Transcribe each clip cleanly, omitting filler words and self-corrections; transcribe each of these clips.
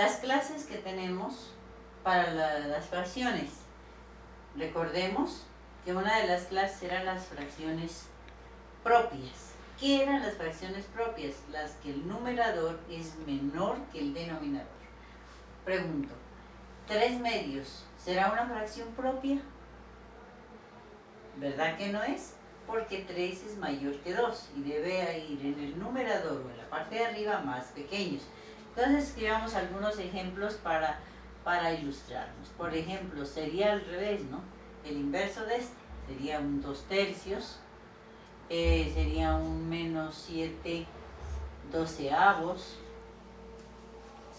Las clases que tenemos para las fracciones. Recordemos que una de las clases eran las fracciones propias. ¿Qué eran las fracciones propias? Las que el numerador es menor que el denominador. Pregunto, ¿3/2 será una fracción propia? ¿Verdad que no es? Porque 3 es mayor que 2 y debe ir en el numerador o en la parte de arriba más pequeños. Entonces escribamos algunos ejemplos para ilustrarnos. Por ejemplo, sería al revés, ¿no? El inverso de este sería un 2/3, sería un -7/12,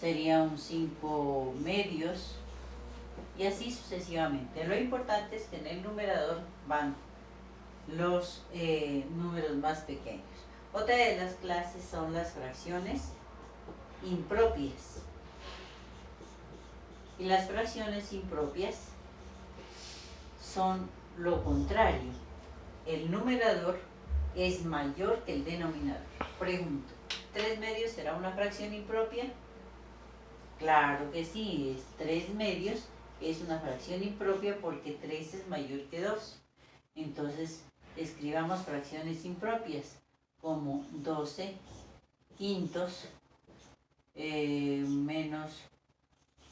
sería un 5/2 y así sucesivamente. Lo importante es que en el numerador van los números más pequeños. Otra de las clases son las fracciones impropias. Y las fracciones impropias son lo contrario. El numerador es mayor que el denominador. Pregunto, ¿3/2 será una fracción impropia? Claro que sí, 3/2 es una fracción impropia porque 3 es mayor que 2. Entonces, escribamos fracciones impropias como 12/5 menos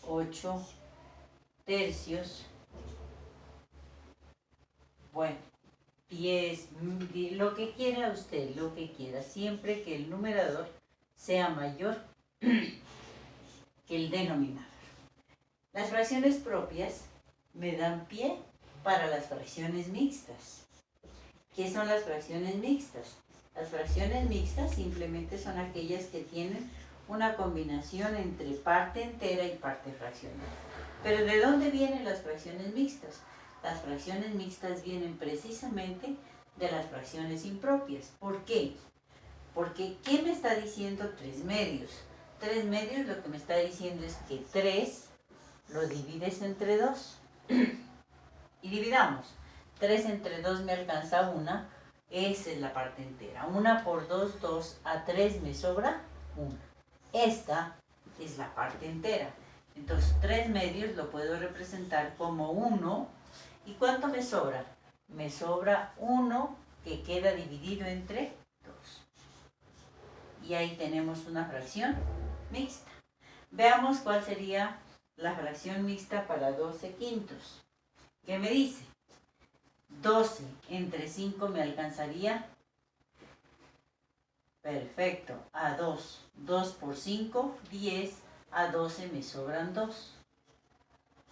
8/3. Bueno, 10, lo que quiera usted, lo que quiera, siempre que el numerador sea mayor que el denominador. Las fracciones propias me dan pie para las fracciones mixtas. ¿Qué son las fracciones mixtas? Las fracciones mixtas simplemente son aquellas que tienen una combinación entre parte entera y parte fraccional. Pero ¿de dónde vienen las fracciones mixtas? Las fracciones mixtas vienen precisamente de las fracciones impropias. ¿Por qué? Porque ¿qué me está diciendo 3/2? 3/2 lo que me está diciendo es que 3 lo divides entre 2. Y dividamos. 3 entre 2 me alcanza 1. Esa es la parte entera. 1 por 2, 2. A 3 me sobra 1. Esta es la parte entera. Entonces 3/2 lo puedo representar como 1. ¿Y cuánto me sobra? Me sobra 1 que queda dividido entre 2. Y ahí tenemos una fracción mixta. Veamos cuál sería la fracción mixta para 12/5. ¿Qué me dice? 12 entre 5 me alcanzaría. Perfecto, a 2. 2 por 5, 10. A 12 me sobran 2.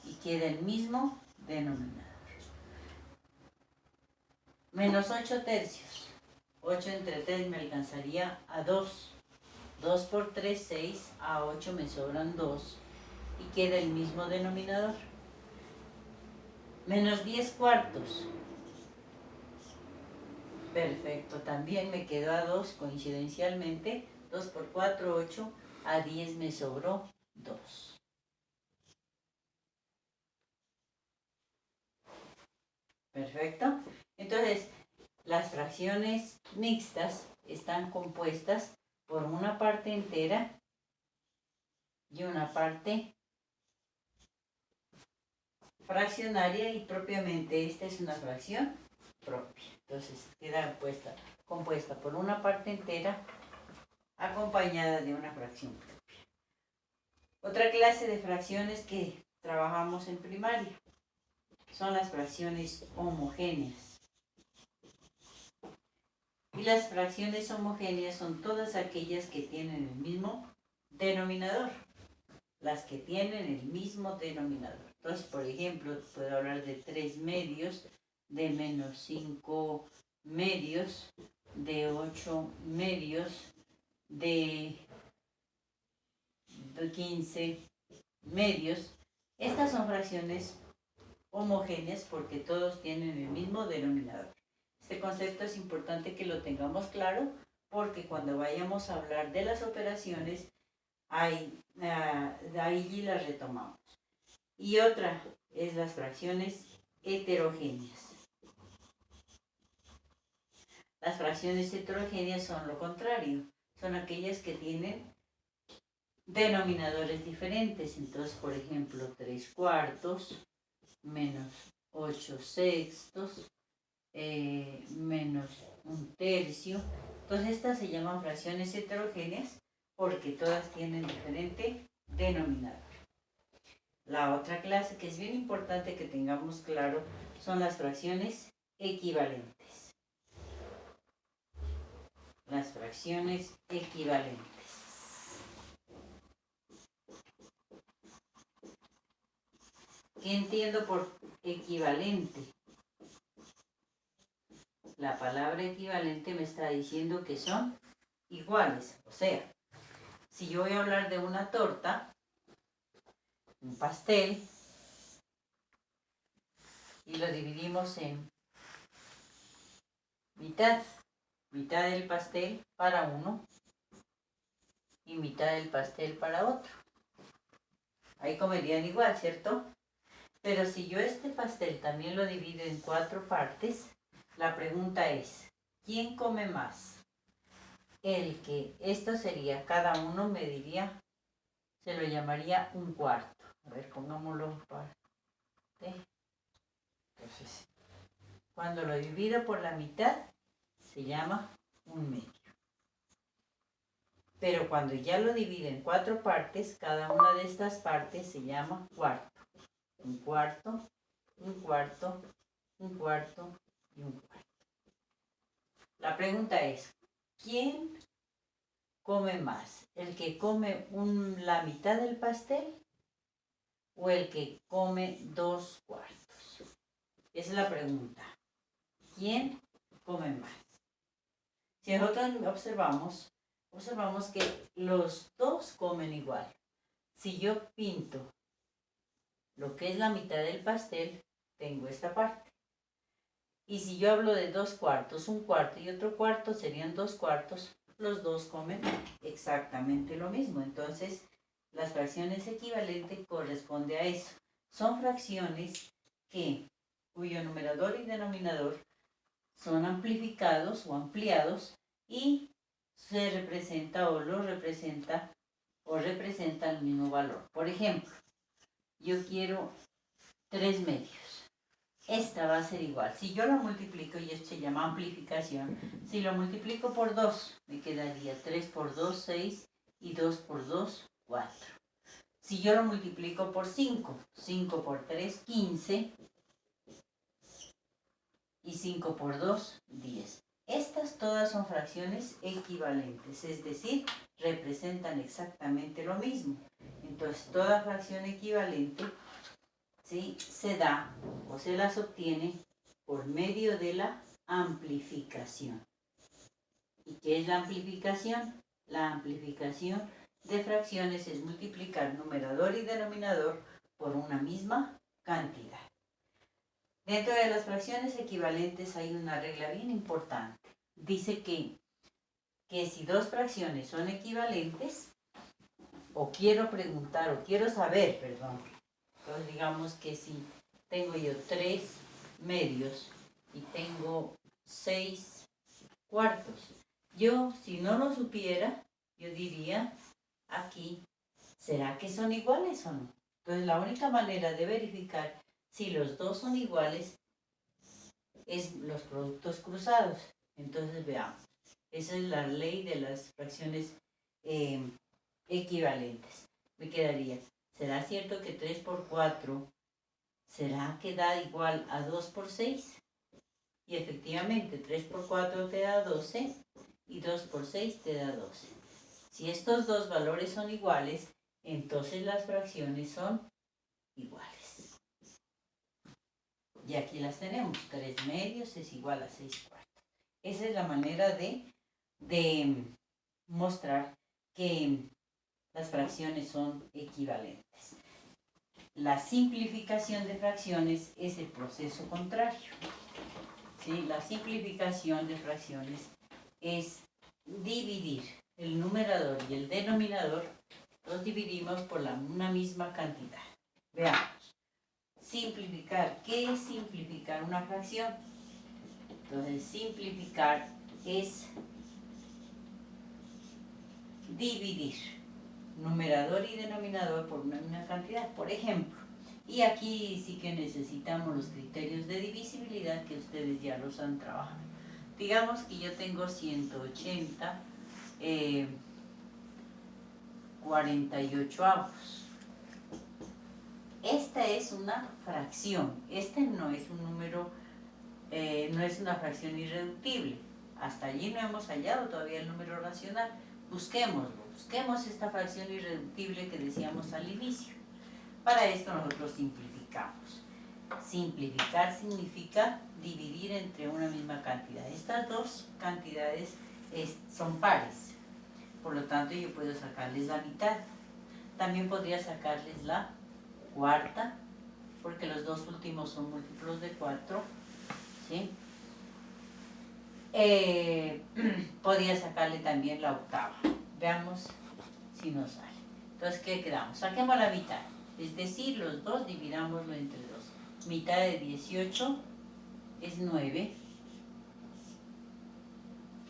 Y queda el mismo denominador. Menos 8/3. 8 entre 3 me alcanzaría a 2. 2 por 3, 6. A 8 me sobran 2. Y queda el mismo denominador. Menos 10/4. Perfecto, también me quedó a 2, coincidencialmente. 2 por 4, 8. A 10 me sobró 2. Perfecto. Entonces, las fracciones mixtas están compuestas por una parte entera y una parte fraccionaria, y propiamente esta es una fracción propia. Entonces queda compuesta por una parte entera acompañada de una fracción propia. Otra clase de fracciones que trabajamos en primaria son las fracciones homogéneas. Y las fracciones homogéneas son todas aquellas que tienen el mismo denominador. Las que tienen el mismo denominador. Entonces, por ejemplo, puedo hablar de 3/2, de menos 5/2, de 8/2, de 15/2. Estas son fracciones homogéneas porque todos tienen el mismo denominador. Este concepto es importante que lo tengamos claro porque cuando vayamos a hablar de las operaciones, ahí las retomamos. Y otra es las fracciones heterogéneas. Las fracciones heterogéneas son lo contrario, son aquellas que tienen denominadores diferentes. Entonces, por ejemplo, 3/4 menos 8/6 menos 1/3. Entonces, estas se llaman fracciones heterogéneas porque todas tienen diferente denominador. La otra clase que es bien importante que tengamos claro son las fracciones equivalentes. Las fracciones equivalentes. ¿Qué entiendo por equivalente? La palabra equivalente me está diciendo que son iguales. O sea, si yo voy a hablar de una torta, un pastel, y lo dividimos en mitad del pastel para uno y mitad del pastel para otro. Ahí comerían igual, ¿cierto? Pero si yo este pastel también lo divido en 4 partes, la pregunta es, ¿quién come más? El que, esto sería, cada uno mediría, se lo llamaría 1/4. A ver, pongámoslo en parte. Entonces, cuando lo divido por la mitad, se llama 1/2. Pero cuando ya lo divido en 4 partes, cada una de estas partes se llama cuarto. 1/4, 1/4, 1/4 y 1/4. La pregunta es, ¿quién come más? ¿El que come la mitad del pastel o el que come 2/4? Esa es la pregunta. ¿Quién come más? Si nosotros observamos que los dos comen igual. Si yo pinto lo que es la mitad del pastel, tengo esta parte. Y si yo hablo de 2/4, 1/4 y otro cuarto, serían 2/4. Los dos comen exactamente lo mismo. Entonces, las fracciones equivalentes corresponde a eso. Son fracciones cuyo numerador y denominador son amplificados o ampliados y se representa o lo representa o representa el mismo valor. Por ejemplo, yo quiero 3/2. Esta va a ser igual. Si yo lo multiplico, y esto se llama amplificación, si lo multiplico por 2, me quedaría 3/2, 6 y 2/2, 4. Si yo lo multiplico por 5, 5/3, 15 y 5/2, 10. Estas todas son fracciones equivalentes, es decir, representan exactamente lo mismo. Entonces, toda fracción equivalente, ¿sí?, se da o se las obtiene por medio de la amplificación. ¿Y qué es la amplificación? La amplificación de fracciones es multiplicar numerador y denominador por una misma cantidad. Dentro de las fracciones equivalentes hay una regla bien importante. Dice que si dos fracciones son equivalentes, o quiero saber, entonces digamos que si tengo yo 3/2 y tengo 6/4, yo si no lo supiera, yo diría aquí, ¿será que son iguales o no? Entonces la única manera de verificar si los dos son iguales es los productos cruzados. Entonces veamos, esa es la ley de las fracciones equivalentes. Me quedaría, ¿será cierto que 3/4 será que da igual a 2/6? Y efectivamente 3/4 te da 12 y 2/6 te da 12. Si estos dos valores son iguales, entonces las fracciones son iguales. Y aquí las tenemos, 3/2 es igual a 6/4. Esa es la manera de mostrar que las fracciones son equivalentes. La simplificación de fracciones es el proceso contrario. ¿Sí? La simplificación de fracciones es dividir el numerador y el denominador, los dividimos por una misma cantidad. Veamos. Simplificar. ¿Qué es simplificar una fracción? Entonces, simplificar es dividir. numerador y denominador por una misma cantidad, por ejemplo. Y aquí sí que necesitamos los criterios de divisibilidad que ustedes ya los han trabajado. Digamos que yo tengo 180 48avos. Esta es una fracción, este no es un número, no es una fracción irreductible. Hasta allí no hemos hallado todavía el número racional. Busquémoslo, busquemos esta fracción irreductible que decíamos al inicio. Para esto nosotros simplificamos. Simplificar significa dividir entre una misma cantidad. Estas dos cantidades son pares, por lo tanto yo puedo sacarles la mitad. También podría sacarles la cuarta, porque los dos últimos son múltiplos de 4, ¿sí? Podría sacarle también la octava. Veamos si nos sale. Entonces, ¿qué quedamos? Saquemos la mitad, es decir, los dos dividámoslo entre 2. Mitad de 18 es 9.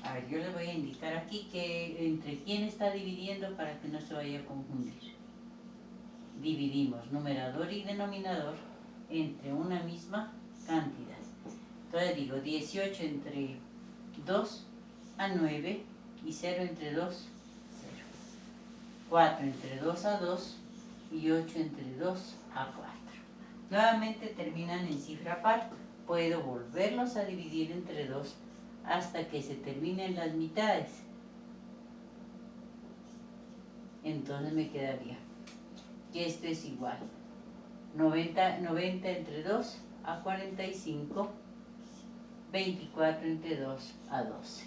A ver, yo les voy a indicar aquí que entre quién está dividiendo para que no se vaya a confundir. Dividimos numerador y denominador entre una misma cantidad. Entonces digo 18 entre 2 a 9 y 0 entre 2, 0. 4 entre 2 a 2 y 8 entre 2 a 4. Nuevamente terminan en cifra par. Puedo volverlos a dividir entre 2 hasta que se terminen las mitades. Entonces me quedaría que esto es igual 90 entre 2 a 45, 24 entre 2 a 12.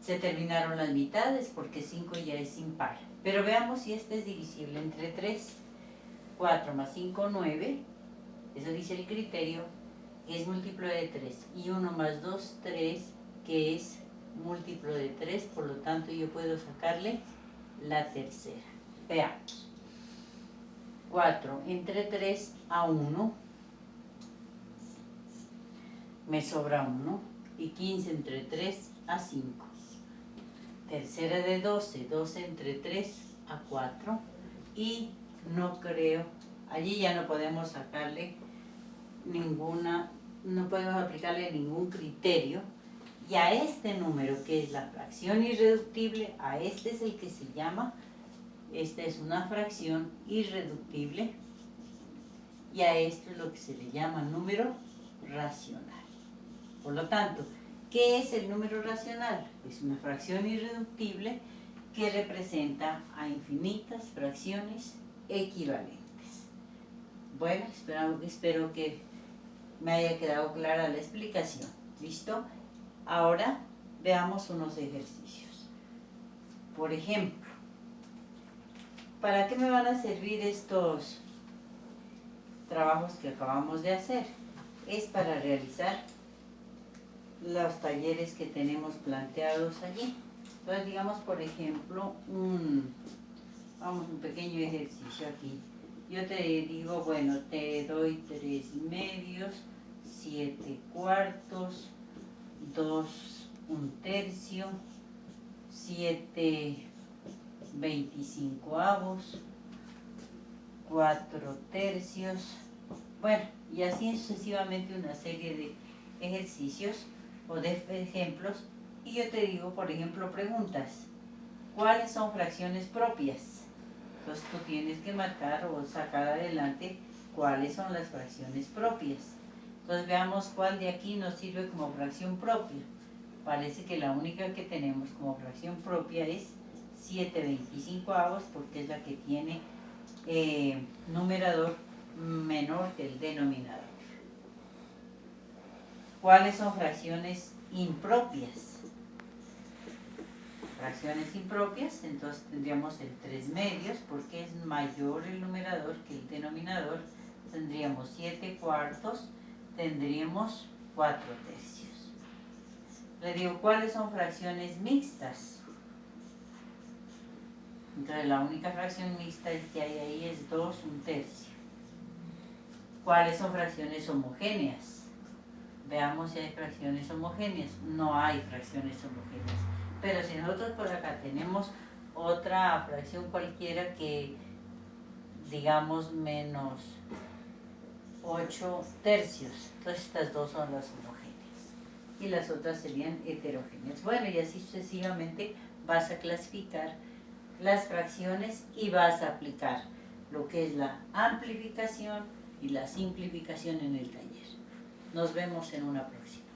Se terminaron las mitades porque 5 ya es impar. Pero veamos si este es divisible entre 3. 4 más 5, 9. Eso dice el criterio, es múltiplo de 3. Y 1 más 2, 3, que es múltiplo de 3. Por lo tanto, yo puedo sacarle la tercera. Veamos. 4 entre 3 a 1. Me sobra 1. Y 15 entre 3 a 5. Tercera de 12. 12 entre 3 a 4. Y no creo, allí ya no podemos sacarle ninguna, no podemos aplicarle ningún criterio. Y a este número, que es la fracción irreductible, a este es el que se llama, esta es una fracción irreductible, y a esto es lo que se le llama número racional. Por lo tanto, ¿qué es el número racional? Es una fracción irreductible que representa a infinitas fracciones equivalentes. Bueno, espero que me haya quedado clara la explicación. ¿Listo? Ahora veamos unos ejercicios. Por ejemplo, ¿para qué me van a servir estos trabajos que acabamos de hacer? Es para realizar los talleres que tenemos planteados allí. Entonces, digamos, por ejemplo, un pequeño ejercicio aquí. Yo te digo, bueno, te doy 3 medios, 7 cuartos, 2 1/3, 7 25avos, 4 tercios, bueno, y así sucesivamente una serie de ejercicios o de ejemplos. Y yo te digo, por ejemplo, preguntas. ¿Cuáles son fracciones propias? Entonces tú tienes que marcar o sacar adelante cuáles son las fracciones propias. Entonces veamos cuál de aquí nos sirve como fracción propia. Parece que la única que tenemos como fracción propia es 7 25avos, porque es la que tiene numerador menor que el denominador. ¿Cuáles son fracciones impropias? Fracciones impropias, entonces tendríamos el 3 medios, porque es mayor el numerador que el denominador. Tendríamos 7 cuartos, tendríamos 4 tercios. Le digo, ¿cuáles son fracciones mixtas? Entonces la única fracción mixta que hay ahí es 2 1/3. ¿Cuáles son fracciones homogéneas? Veamos si hay fracciones homogéneas. No hay fracciones homogéneas. Pero si nosotros por acá tenemos otra fracción cualquiera que digamos menos 8 tercios. Entonces estas dos son las homogéneas y las otras serían heterogéneas. Bueno, y así sucesivamente vas a clasificar las fracciones y vas a aplicar lo que es la amplificación y la simplificación en el taller. Nos vemos en una próxima.